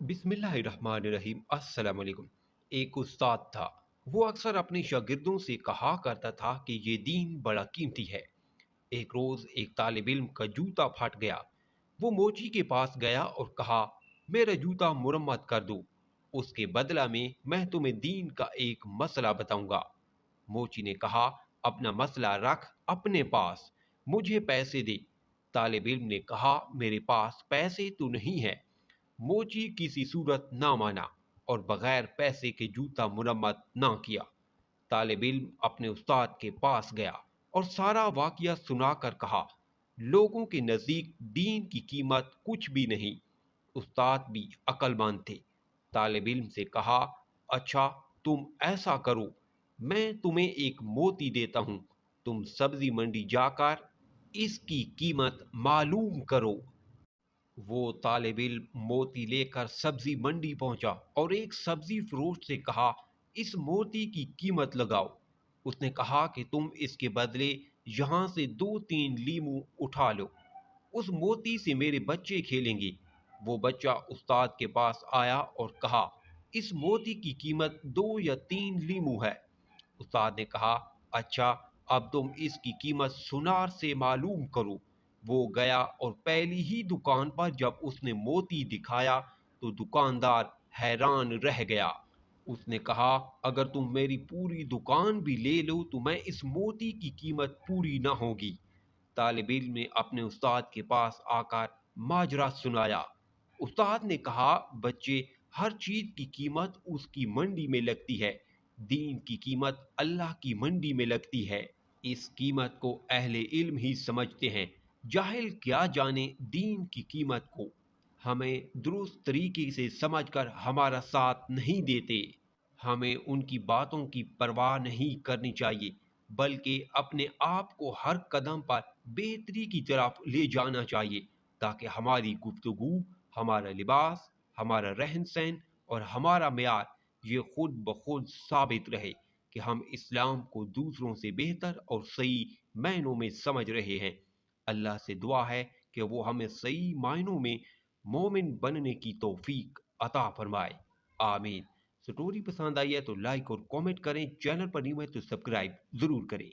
बिस्मिल्लाहिर्रहमानिर्रहीम। अस्सलाम वालेकुम। एक उस्ताद था। वो अक्सर अपने शागिर्दों से कहा करता था कि ये दीन बड़ा कीमती है। एक रोज़ एक तालिब इल्म का जूता फट गया। वो मोची के पास गया और कहा, मेरा जूता मुरम्मत कर दो। उसके बदला में मैं तुम्हें दीन का एक मसला बताऊंगा। मोची ने कहा, अपना मसला रख अपने पास, मुझे पैसे दे। तालिब इल्म ने कहा, मेरे पास पैसे तो नहीं है। मोची किसी सूरत ना माना और बगैर पैसे के जूता मुरम्मत ना किया। तालिब इल्म अपने उस्ताद के पास गया और सारा वाकया सुनाकर कहा, लोगों के नज़दीक दीन की कीमत कुछ भी नहीं। उस्ताद भी अक्लमंद थे। तालिब इल्म से कहा, अच्छा, तुम ऐसा करो, मैं तुम्हें एक मोती देता हूँ, तुम सब्जी मंडी जाकर इसकी कीमत मालूम करो। वो तालिब इल्म मोती लेकर सब्जी मंडी पहुंचा और एक सब्जी फरोश से कहा, इस मोती की कीमत लगाओ। उसने कहा कि तुम इसके बदले यहाँ से 2-3 लीमू उठा लो, उस मोती से मेरे बच्चे खेलेंगे। वो बच्चा उस्ताद के पास आया और कहा, इस मोती की कीमत 2 या 3 लीमू है। उस्ताद ने कहा, अच्छा, अब तुम इसकी कीमत सुनार से मालूम करो। वो गया और पहली ही दुकान पर जब उसने मोती दिखाया तो दुकानदार हैरान रह गया। उसने कहा, अगर तुम मेरी पूरी दुकान भी ले लो तो मैं इस मोती की कीमत पूरी ना होगी। तालिब इल्म ने अपने उस्ताद के पास आकर माजरा सुनाया। उस्ताद ने कहा, बच्चे, हर चीज की कीमत उसकी मंडी में लगती है, दीन की कीमत अल्लाह की मंडी में लगती है। इस कीमत को अहले इल्म ही समझते हैं, जाहिल क्या जाने दीन की कीमत को। हमें दुरुस्त तरीके से समझकर हमारा साथ नहीं देते। हमें उनकी बातों की परवाह नहीं करनी चाहिए, बल्कि अपने आप को हर कदम पर बेहतरी की तरफ ले जाना चाहिए, ताकि हमारी गुफ्तगू, हमारा लिबास, हमारा रहन सहन और हमारा मेयार ये खुद ब खुद साबित रहे कि हम इस्लाम को दूसरों से बेहतर और सही मायनों में समझ रहे हैं। अल्लाह से दुआ है कि वो हमें सही मायनों में मोमिन बनने की तौफीक अता फरमाए। आमीन। स्टोरी पसंद आई है तो लाइक और कमेंट करें, चैनल पर न्यू है तो सब्सक्राइब जरूर करें।